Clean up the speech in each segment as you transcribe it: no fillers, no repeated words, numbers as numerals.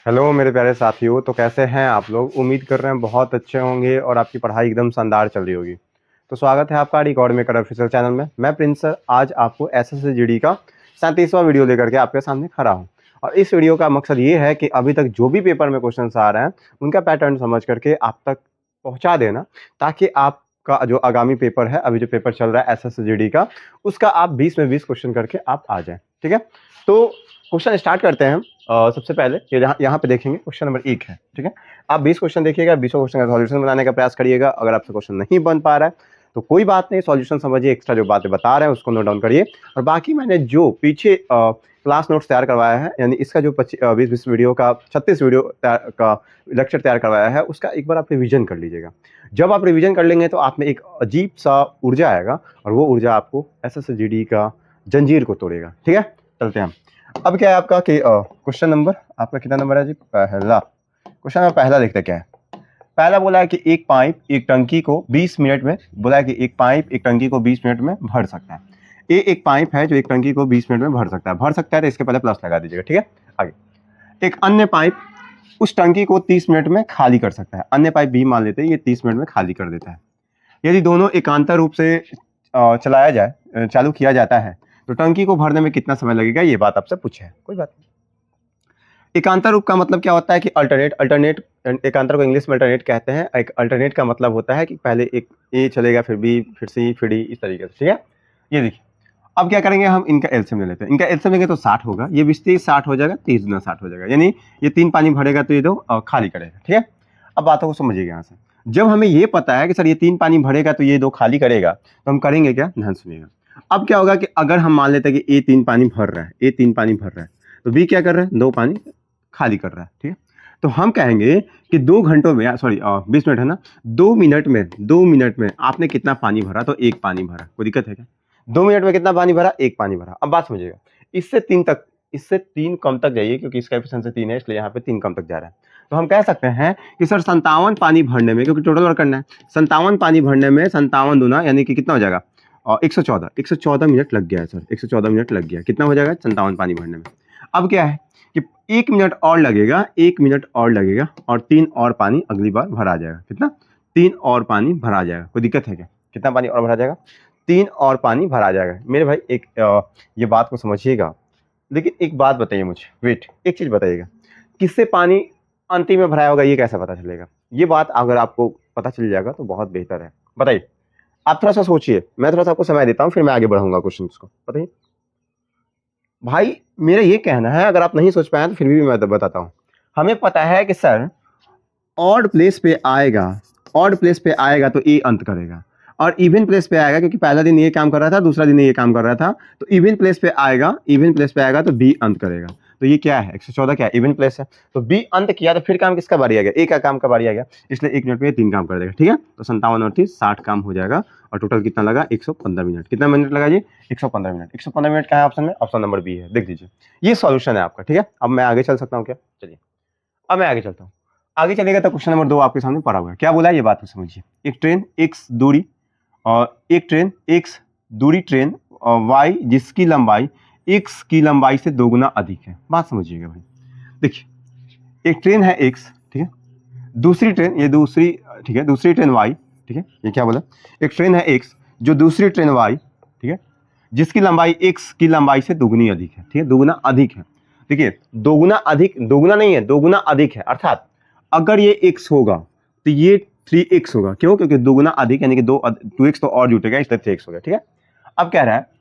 Hello मेरे प्यारे साथियों। तो कैसे हैं आप लोग? उम्मीद कर रहे हैं बहुत अच्छे होंगे और आपकी पढ़ाई एकदम शानदार चल रही होगी। तो स्वागत है आपका रिकॉर्ड मेकर ऑफिशियल चैनल में। मैं प्रिंस सर आज आपको एसएससी जीडी का 37वां वीडियो लेकर के आपके सामने खड़ा हूं। और इस वीडियो का मकसद ये है कि अभी तक जो भी पेपर में क्वेश्चन आ रहे हैं उनका पैटर्न समझ करके आप तक पहुँचा देना, ताकि आपका जो आगामी पेपर है, अभी जो पेपर चल रहा है एसएससी जीडी का, उसका आप 20 में 20 क्वेश्चन करके आप आ जाएँ। ठीक है, तो क्वेश्चन स्टार्ट करते हैं। सबसे पहले ये यहाँ पे देखेंगे क्वेश्चन नंबर 1 है। ठीक है, आप 20 क्वेश्चन देखिएगा, 20 क्वेश्चन का सॉल्यूशन बनाने का प्रयास करिएगा। अगर आपसे क्वेश्चन नहीं बन पा रहा है तो कोई बात नहीं, सॉल्यूशन समझिए, एक्स्ट्रा जो बातें बता रहे हैं उसको नोट डाउन करिए। और बाकी मैंने जो पीछे क्लास नोट्स तैयार करवाया है, यानी इसका जो 20 वीडियो का 36 वीडियो का लेक्चर तैयार करवाया है, उसका एक बार आप रिविजन कर लीजिएगा। जब आप रिविजन कर लेंगे तो आप में एक अजीब सा ऊर्जा आएगा और वो ऊर्जा आपको एसएससी जीडी का जंजीर को तोड़ेगा। ठीक है, चलते हैं। अब क्या है आपका कि क्वेश्चन नंबर आपका कितना नंबर है जी? पहला क्वेश्चन नंबर पहला लिखते क्या है। पहला बोला है कि एक पाइप एक टंकी को 20 मिनट में, बोला है कि एक पाइप एक टंकी को 20 मिनट में भर सकता है। ये एक पाइप है जो एक टंकी को 20 मिनट में भर सकता है तो इसके पहले प्लस लगा दीजिएगा। ठीक है, आगे एक अन्य पाइप उस टंकी को 30 मिनट में खाली कर सकता है। अन्य पाइप भी मान लेते हैं ये 30 मिनट में खाली कर देता है। यदि दोनों एकांतर रूप से चालू किया जाता है तो टंकी को भरने में कितना समय लगेगा, ये बात आपसे पूछे है। कोई बात नहीं। एकांतर रूप का मतलब क्या होता है कि अल्टरनेट एकांतर को इंग्लिश में अल्टरनेट कहते हैं। एक अल्टरनेट का मतलब होता है कि पहले एक ए चलेगा, फिर बी, फिर सी, फिर डी, इस तरीके से। ठीक है, ये देखिए अब क्या करेंगे, हम इनका एलसीएम ले लेते हैं। इनका एलसीएम लेंगे तो 60 होगा, ये 20 60 हो जाएगा, 30 गुना 60 हो जाएगा, यानी ये 3 पानी भरेगा तो ये 2 खाली करेगा। ठीक है, अब बातों को समझिएगा। यहाँ से जब हमें ये पता है कि सर ये 3 पानी भरेगा तो ये 2 खाली करेगा, तो हम करेंगे क्या, ध्यान सुनिएगा। अब क्या होगा कि अगर हम मान लेते हैं कि ए 3 पानी भर रहा है, ए 3 पानी भर रहा है, तो बी क्या कर रहा है, 2 पानी खाली कर रहा है। ठीक है, तो हम कहेंगे कि 2 घंटों में, सॉरी 20 मिनट है ना, 2 मिनट में आपने कितना पानी भरा, तो 1 पानी भरा। कोई दिक्कत है क्या? 2 मिनट में कितना पानी भरा, 1 पानी भरा। अब बात समझिएगा, इससे 3 कम तक जाइए, क्योंकि इसका एफिशिएंसी 3 है, इसलिए यहाँ पे 3 कम तक जा रहा है। तो हम कह सकते हैं कि सर 57 पानी भरने में, क्योंकि टोटल वर्क करना है, 57 पानी भरने में 57 दूना यानी कि कितना हो जाएगा, 114 मिनट लग गया है सर। 114 मिनट लग गया, कितना हो जाएगा 57 पानी भरने में। अब क्या है कि 1 मिनट और लगेगा, 1 मिनट और लगेगा और 3 और पानी अगली बार भरा जाएगा। कितना? 3 और पानी भरा जाएगा। कोई दिक्कत है क्या? कितना पानी और भरा जाएगा? 3 और पानी भरा जाएगा। मेरे भाई एक ये बात को समझिएगा। लेकिन एक बात बताइए मुझे, वेट, एक चीज बताइएगा, किससे पानी अंतिम में भराया होगा ये कैसे पता चलेगा? ये बात अगर आपको पता चल जाएगा तो बहुत बेहतर है। बताइए, आप थोड़ा सा सोचिए, मैं थोड़ा सा आपको समय देता हूँ, फिर मैं आगे बढ़ाऊंगा क्वेश्चन को। बताइए भाई, मेरा ये कहना है, अगर आप नहीं सोच पाए तो फिर भी मैं बताता हूँ। हमें पता है कि सर ऑड प्लेस पे आएगा, ऑड प्लेस पे आएगा तो ए अंत करेगा, और इवन प्लेस पे आएगा, क्योंकि पहला दिन ये काम कर रहा था, दूसरा दिन ये काम कर रहा था, तो इवन प्लेस पे आएगा तो बी अंत करेगा। तो ये क्या है, 114 क्या है, इवन प्लेस है, तो बी अंत किया तो फिर काम किसका बारी आ गया, ए का काम का बारी आ गया, इसलिए 1 मिनट में 3 काम कर देगा। ठीक है, तो 57 और 30 60 काम हो जाएगा, और टोटल कितना लगा, 115 मिनट। कितना मिनट लगा जी, 115 मिनट। 115 मिनट का है ऑप्शन में, ऑप्शन नंबर बी है, देख दीजिए, ये सॉल्यूशन है आपका। ठीक है, अब मैं आगे चल सकता हूँ क्या? चलिए, अब मैं आगे चलता हूँ। आगे चलेगा तो क्वेश्चन नंबर 2 आपके सामने पड़ा हुआ है। क्या बोला है ये बात को समझिए। एक ट्रेन x दूरी और ट्रेन y जिसकी लंबाई x की लंबाई से 2 गुना अधिक है। बात समझिएगा भाई, देखिए एक ट्रेन है x, ठीक है, दूसरी ट्रेन, ये दूसरी, ठीक है, दूसरी ट्रेन y, ठीक है, ये क्या बोला, एक ट्रेन है x जो दूसरी ट्रेन y, ठीक है, जिसकी लंबाई x की लंबाई से दोगुनी अधिक है। ठीक है, दोगुना अधिक है। देखिए दोगुना अधिक, दोगुना नहीं है, दोगुना अधिक है, अर्थात अगर ये x होगा तो ये 3x होगा। क्यों? क्योंकि दोगुना अधिक यानी कि 2x तो और जुटेगा, इसलिए 3x हो गया। ठीक है, अब कह रहा है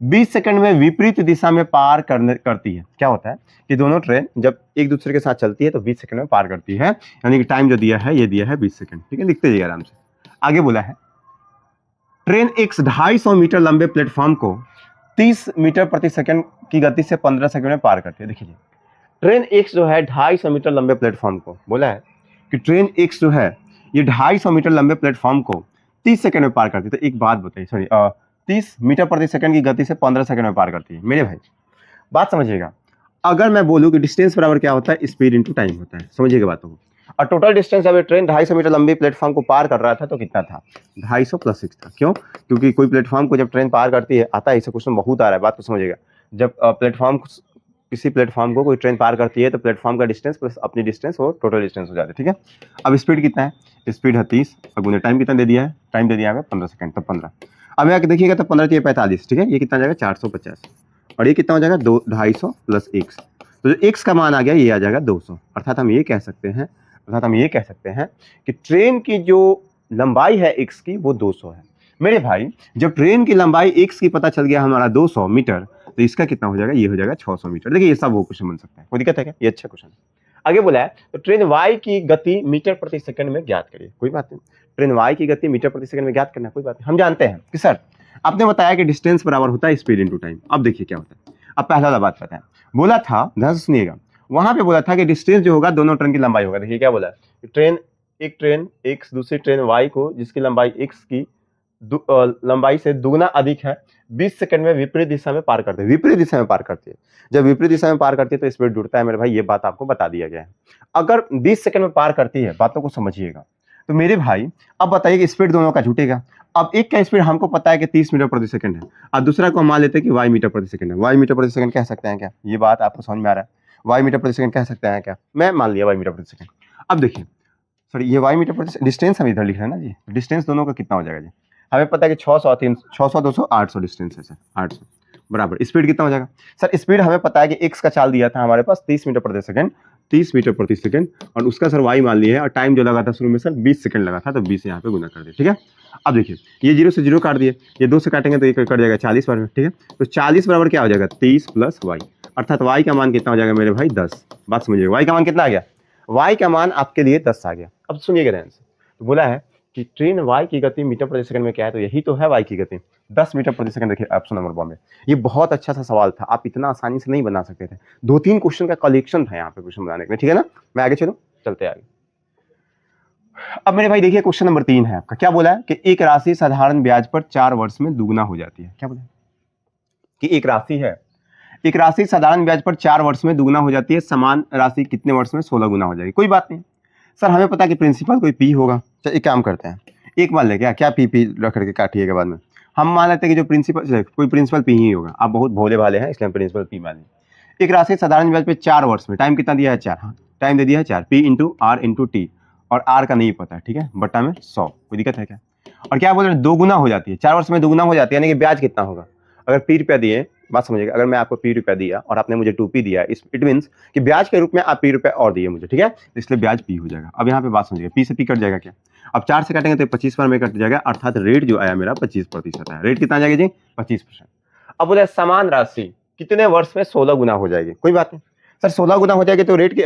20 सेकंड में विपरीत दिशा में पार करती है। क्या होता है कि दोनों ट्रेन जब एक दूसरे के साथ चलती है तो 20 सेकंड में पार करती है, यानी कि टाइम जो दिया है ये दिया है 20 सेकंड। ठीक है, लिखते जाइए आराम से। आगे बोला है ट्रेन x 250 मीटर लंबे प्लेटफॉर्म को 30 मीटर प्रति सेकंड की गति से 15 सेकंड में पार करती है। देखिए ट्रेन x जो है 250 मीटर लंबे प्लेटफॉर्म को, बोला है कि ट्रेन x जो है ये 250 मीटर लंबे प्लेटफॉर्म को 30 सेकंड में पार करती है। तो एक बात बताइए, सॉरी 30 मीटर प्रति सेकंड की गति से 15 सेकंड में पार करती है। मेरे भाई बात समझिएगा, अगर मैं बोलूं कि डिस्टेंस बराबर क्या होता है, स्पीड इंटू टाइम होता है। समझिएगा बातों को। और टोटल डिस्टेंस जब ट्रेन 250 मीटर लंबी प्लेटफॉर्म को पार कर रहा था तो कितना था, 250 प्लस 6 था। क्यों? क्योंकि कोई प्लेटफॉर्म को जब ट्रेन पार करती है, आता है, ऐसा क्वेश्चन बहुत आ रहा है, बात को समझिएगा, जब प्लेटफॉर्म किसी प्लेटफॉर्म को कोई ट्रेन पार करती है तो प्लेटफॉर्म का डिस्टेंस प्लस अपनी डिस्टेंस वो टोटल डिस्टेंस हो जाता है, ठीक है। अब स्पीड कितना है, स्पीड है 30 और गुने टाइम कितना दे दिया है, टाइम दे दिया है 15 सेकंड, तो 15। अब यहाँ देखिएगा तो 15 45, ठीक है, ये कितना जाएगा 450 और ये कितना हो जाएगा 250 प्लस x, तो जो x का मान आ गया ये आ जाएगा 200। अर्थात हम ये कह सकते हैं कि ट्रेन की जो लंबाई है x की वो 200 है। मेरे भाई जब ट्रेन की लंबाई x की पता चल गया हमारा 200 मीटर, तो इसका कितना हो जाएगा, ये हो जाएगा 600 मीटर। देखिए ये सब वो क्वेश्चन बन सकता है, कोई दिक्कत है क्या, ये अच्छा क्वेश्चन है। आगे बोला है तो ट्रेन y की गति मीटर प्रति सेकंड में ज्ञात करिए। कोई बात नहीं, ट्रेन y की गति मीटर प्रति सेकंड में ज्ञात करना, कोई बात नहीं। हम जानते हैं कि सर आपने बताया कि डिस्टेंस बराबर होता है स्पीड इनटू टाइम। अब देखिए क्या होता है, अब पहला वाला बात पता है, बोला था, ध्यान से सुनिएगा, वहां पे बोला था कि डिस्टेंस जो होगा दोनों ट्रेन की लंबाई होगा। देखिए क्या बोला है, एक ट्रेन x दूसरी ट्रेन y को जिसकी लंबाई x की लंबाई से दुगना अधिक है 20 सेकंड में विपरीत दिशा में पार करते हैं। विपरीत दिशा में पार करती है, जब विपरीत दिशा में पार करती है तो स्पीड जुड़ता है। मेरे भाई ये बात आपको बता दिया गया है। अगर 20 सेकंड में पार करती है, बातों को समझिएगा, तो मेरे भाई अब बताइए कि स्पीड दोनों का जुटेगा। अब एक का स्पीड हमको पता है कि 30 मीटर प्रति सेकंड है और दूसरा को हम मान लेते हैं कि y मीटर प्रति सेकंड है। y मीटर प्रति सेकंड कह सकते हैं क्या, ये बात आपको समझ में आ रहा है, y मीटर प्रति सेकंड कह सकते हैं क्या, मैं मान लिया y मीटर प्रति सेकंड। अब देखिए सॉरी ये y मीटर प्रति डिस्टेंस हम इधर लिख रहे हैं ना जी, डिस्टेंस दोनों का कितना हो जाएगा जी, हमें पता है कि 600 200 800 डिस्टेंस है सर, 800 बराबर स्पीड कितना हो जाएगा सर, स्पीड हमें पता है कि x का चाल दिया था हमारे पास 30 मीटर प्रति सेकंड, 30 मीटर प्रति सेकंड और उसका सर y मान लिया है और टाइम जो लगा था शुरू में सर 20 सेकंड लगा था, तो 20 यहाँ पे गुना कर दिया, ठीक है। अब देखिए ये 0 से 0 काट दिए, ये 2 से काटेंगे तो ये कट जाएगा 40 बार में, ठीक है। तो 40 बराबर क्या हो जाएगा 30 प्लस y, अर्थात y का मान कितना हो जाएगा मेरे भाई 10। बात समझिएगा, y का मान कितना आ गया, y का मान आपके लिए 10 आ गया। अब सुनिएगा ध्यान से, तो बोला है कि ट्रेन y की गति मीटर प्रति सेकंड में क्या है, तो यही तो है y की गति 10 मीटर प्रति सेकंड। देखिए ऑप्शन नंबर बॉम्बे, ये बहुत अच्छा सा सवाल था, आप इतना आसानी से नहीं बना सकते थे, 2-3 क्वेश्चन का कलेक्शन था यहाँ पे क्वेश्चन बनाने के लिए, ठीक है ना। मैं आगे चलूं, चलते आगे। अब मेरे भाई देखिए क्वेश्चन नंबर 3 है आपका, क्या बोला है कि एक राशि साधारण ब्याज पर 4 वर्ष में दुगना हो जाती है। क्या बोला कि एक राशि है, एक राशि साधारण ब्याज पर 4 वर्ष में दुगना हो जाती है, समान राशि कितने वर्ष में 16 गुना हो जाएगी। कोई बात नहीं सर, हमें पता है कि प्रिंसिपल कोई पी होगा। चलिए एक काम करते हैं, एक मान ले क्या पी रख करके काटिएगा बाद में, हम मान लेते हैं कि जो प्रिंसिपल कोई प्रिंसिपल पी ही होगा। आप बहुत भोले भाले हैं इसलिए हम प्रिंसिपल पी मान लें। एक राशि साधारण ब्याज पे 4 वर्ष में, टाइम कितना दिया है 4, हाँ टाइम दे दिया है 4, P into R into T, और आर का नहीं पता है, ठीक है, बट्टा में 100, कोई दिक्कत है क्या। और क्या बोल रहे हैं, दोगुना हो जाती है, 4 वर्ष में दोगुना हो जाती है, यानी कि ब्याज कितना होगा, अगर पी रुपया दिए, बात समझिएगा, अगर मैं आपको पी रुपया दिया और आपने मुझे 2p दिया, इट मीन्स कि ब्याज के रूप में आप पी रुपया और दिए मुझे, ठीक है, इसलिए ब्याज पी हो जाएगा। अब यहाँ पे बात समझिएगा, पी से पी कट जाएगा क्या, अब 4 से काटेंगे तो 25 बार में कट जाएगा, अर्थात रेट जो आया मेरा 25% आया। रेट कितना आ जाएगा जी 25%। अब बोले समान राशि कितने वर्ष में 16 गुना हो जाएगी। कोई बात नहीं सर, 16 गुना हो जाएगी तो रेट की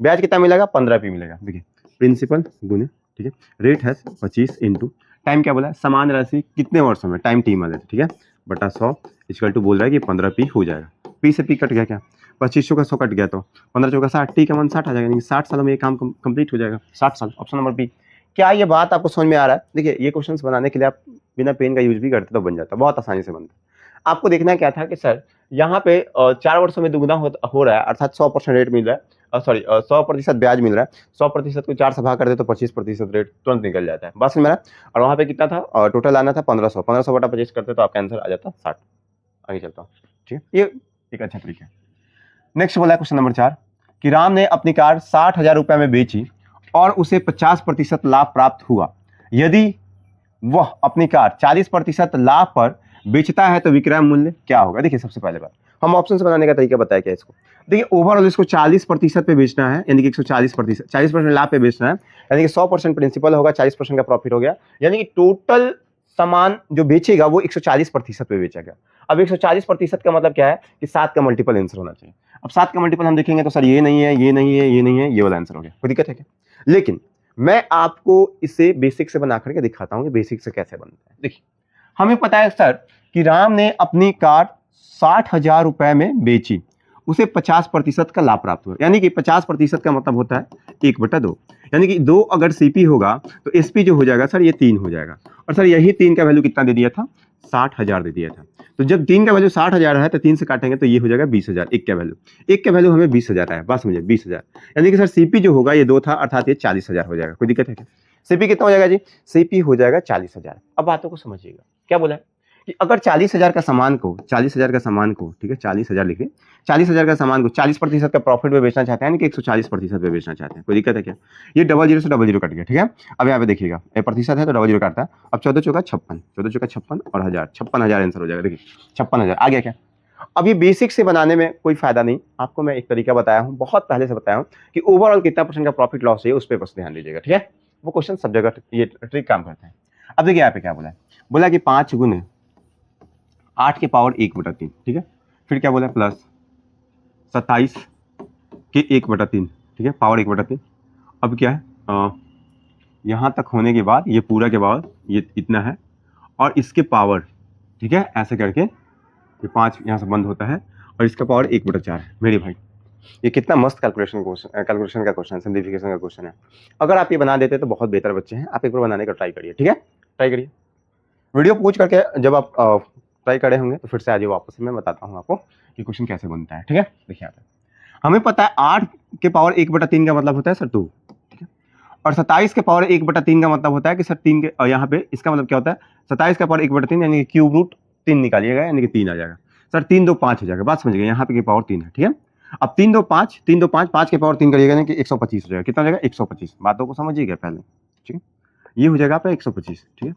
ब्याज कितना मिलेगा, 15p मिलेगा। देखिए प्रिंसिपल गुने, ठीक है, रेट है 25 इंटू टाइम, क्या बोला है समान राशि कितने वर्षों में, टाइम टी मान लेते, ठीक है, बटा 100 इक्वल टू बोल रहा है कि 15p हो जाएगा। पी से पी कट गया क्या, 25 का 100 कट गया तो 15 का 60, टी का मान 60 आ जाएगा, यानी 60 सालों में ये काम कंप्लीट हो जाएगा, 60 साल। Option number B. क्या ये बात आपको समझ में आ रहा है। देखिए ये क्वेश्चंस बनाने के लिए आप बिना पेन का यूज भी करते तो बन जाता, बहुत आसानी से बनता। आपको देखना क्या था कि सर यहाँ पे 4 वर्षों में दुगुना हो रहा है, अर्थात 100% रेट मिल रहा है, सॉरी 100% ब्याज मिल रहा है, 100% को 4 से भाग कर दे तो 25% रेट तुरंत निकल जाता है, बस मेरा। और वहाँ पे कितना था, टोटल आना था 1500 बटा 25 करते तो आपका आंसर आ जाता 60। आगे चलता हूँ, ठीक है, ये एक अच्छा तरीका है। नेक्स्ट बोला क्वेश्चन नंबर 4 कि राम ने अपनी कार 60,000 रुपये में बेची और उसे 50% लाभ प्राप्त हुआ, यदि वह अपनी कार 40% लाभ पर बेचता है तो विक्रय मूल्य क्या होगा। देखिए सबसे पहले बात हम ऑप्शन से बनाने का तरीका बताया क्या इसको। देखिए ओवरऑल इसको 40% पे बेचना है, यानी कि 140% लाभ पे बेचना है, यानी कि 100% प्रिंसिपल होगा, 40% का प्रॉफिट हो गया, यानी कि टोटल सामान जो बेचेगा वो 140% पे बेचेगा। अब 140% का मतलब क्या है कि 7 का मल्टीपल आंसर होना चाहिए। अब 7 का मल्टीपल हम देखेंगे तो सर ये नहीं है, ये नहीं है, ये नहीं है, ये वाला आंसर हो गया। कोई दिक्कत है क्या। लेकिन मैं आपको इसे बेसिक से बना करके दिखाता हूं कि बेसिक से कैसे बनता है। देखिए हमें पता है सर कि राम ने अपनी कार 60,000 रुपए में बेची, उसे 50% का लाभ प्राप्त हुआ, यानी कि 50% का मतलब होता है 1/2, यानी कि 2 अगर सीपी होगा तो एसपी जो हो जाएगा सर ये 3 हो जाएगा। और सर यही 3 का वैल्यू कितना दे दिया था, 60,000 दे दिया था। तो जब 3 का वैल्यू 60,000 है तो 3 से काटेंगे तो ये हो जाएगा 20,000। एक का वैल्यू हमें 20,000 है, बस समझिए 20,000, यानी कि सर सीपी जो होगा ये 2 था, अर्थात ये 40,000 हो जाएगा। कोई दिक्कत है क्या। सीपी कितना हो जाएगा जी, सीपी हो जाएगा 40,000। अब बातों को समझिएगा क्या बोला है कि अगर 40,000 का सामान को 40,000 का सामान को, ठीक है 40,000 लिखिए, 40,000 का सामान को 40% का प्रॉफिट में बेचना चाहते हैं, यानी कि 140% में बेचना चाहते हैं, कोई दिक्कत है क्या? ये डबल जीरो से डबल जीरो कट गया, ठीक है। अब यहाँ पे देखिएगा ये प्रतिशत है तो डबल जीरो काटता है। अब 14 चौका 56, 14 चौका 56 और 1000, 56,000 आंसर हो जाएगा। देखिए 56,000 आ गया क्या? अब ये बेसिक से बनाने में कोई फायदा नहीं, आपको मैं एक तरीका बताया हूँ, बहुत पहले से बताया हूँ कि ओवरऑल कितना परसेंट का प्रॉफिट लॉस है उस पर बस ध्यान दीजिएगा, ठीक है। वो क्वेश्चन सब जगह ये ट्रिक काम करते हैं। अब देखिए यहाँ पे क्या बोला है, बोला कि 5 गुने 8 के पावर 1/3, ठीक है। फिर क्या बोला, प्लस 27 के 1/3, ठीक है, पावर 1/3। अब क्या है, यहाँ तक होने के बाद ये पूरा के बाद ये इतना है और इसके पावर, ठीक है, ऐसे करके ये 5 यहाँ से बंद होता है और इसका पावर 1/4 है। मेरे भाई ये कितना मस्त कैलकुलेशन का क्वेश्चन, सिंप्लीफिकेशन का क्वेश्चन है। अगर आप ये बना देते तो बहुत बेहतर बच्चे हैं, आप एक बार बनाने का ट्राई करिए, ठीक है, ट्राई करिए। वीडियो पूछ करके जब आप ट्राई करे होंगे तो फिर से आज वापस मैं बताता हूँ आपको कि क्वेश्चन कैसे बनता है, ठीक है। देखिए यहाँ पे हमें पता है 8 के पावर 1/3 का मतलब होता है सर 2, ठीक है, और 27 के पावर 1/3 का मतलब होता है कि सर 3 के, यहाँ पे इसका मतलब क्या होता है, 27 का पावर 1/3 यानी कि क्यूब रूट 3 निकालिएगा, यानी कि 3 आ जाएगा सर, 3 2 5 हो जाएगा, बात समझ गए, यहाँ पे की पावर 3 है, ठीक है। अब 3 2 5, 3 2 5, 5 के पावर 3 करिएगा यानी कि 125 हो जाएगा, कितना हो जाएगा 125, बातों को समझिएगा पहले, ठीक है, ये हो जाएगा आपका 125, ठीक है।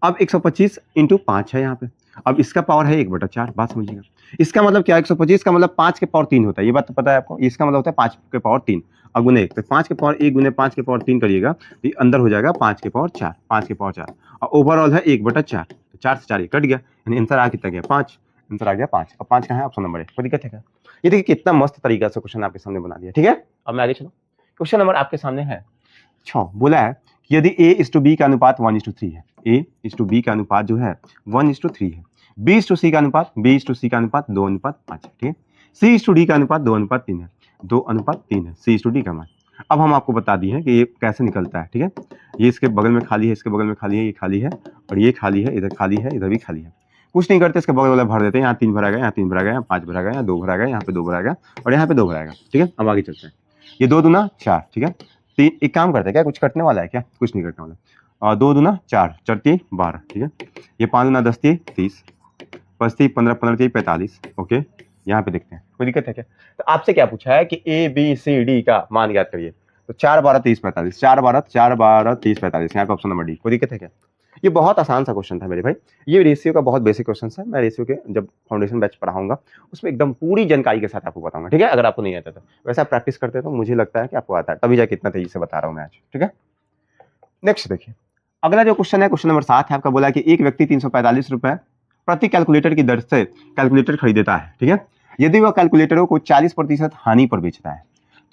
अब 125 इंटू 5 है यहाँ पे, अब इसका पावर है 1/4, बात समझिएगा। इसका मतलब क्या, 125 का मतलब 5 के पावर 3 होता है, ये बात तो पता है आपको, इसका मतलब होता है 5 के पावर 3 और गुने 1, तो 5 के पावर 1 गुने 5 के पावर 3 करिएगा तो ये अंदर हो जाएगा 5 के पावर 4, 5 के पावर 4 और ओवरऑल है 1/4, तो 4 से 4 ये कट गया, यानी आंसर आ कितना गया 5, आंसर आ गया 5। अब 5 कहाँ है, ऑप्शन नंबर है, कोई दिक्कत है क्या? ये देखिए कितना मस्त तरीका से क्वेश्चन आपके सामने बना दिया, ठीक है। अब मैं आगे चलो, क्वेश्चन नंबर आपके सामने है 6, बोला है कि यदि A:B का अनुपात 1:3 है, A:B का अनुपात जो है 1:3 है, B:C का अनुपात 2:5 है, ठीक है, C:D का अनुपात 2:3 है, 2:3 है C:D का मान। अब हम आपको बता दिए हैं कि ये कैसे निकलता है, ठीक है। ये इसके बगल में खाली है, इसके बगल में खाली है, ये खाली है और ये खाली है, इधर खाली है, इधर भी खाली है, कुछ नहीं करते, इसके बगल वाला भर देते हैं, यहाँ 3 भरा गया, यहाँ 3 भरा गया, यहाँ 5 भरा गया, यहाँ 2 भरा गया, यहाँ पे 2 भरा गया और यहाँ पे 2 भरा गया, ठीक है। अब आगे चलते हैं, ये 2 दूना 4, ठीक है, तीन, एक काम करते हैं, क्या कुछ कटने वाला है क्या, कुछ नहीं कटने वाला, और 2 दूना 4, 4 3 12, ठीक है, ये 5 दूना 10 30, 5 3 15, 15 3 45, ओके। यहाँ पे देखते हैं, कोई दिक्कत है क्या? तो आपसे क्या पूछा है कि ABCD का मान ज्ञात करिए, तो 4 12 30 45, 4 12 30 45, यहाँ पे ऑप्शन नंबर डी, कोई दिक्कत है क्या? ये बहुत आसान सा क्वेश्चन था मेरे भाई, ये रेशियो का बहुत बेसिक क्वेश्चन है, मैं रेशियो के जब फाउंडेशन बैच पढ़ाऊंगा उसमें एकदम पूरी जानकारी के साथ आपको बताऊंगा, ठीक है। अगर आपको नहीं आता तो वैसे आप प्रैक्टिस करते तो मुझे लगता है कि आपको आता है, तभी जाके इतना तेजी से बता रहा हूँ मैं आज, ठीक है। नेक्स्ट देखिए, अगला जो क्वेश्चन है क्वेश्चन नंबर 7 है, आपका बोला कि एक व्यक्ति 345 रुपए प्रति कैलकुलेटर की दर से कैलकुलेटर खरीदता है, ठीक है। यदि वह कैलकुलेटरों को 40% हानि पर बेचता है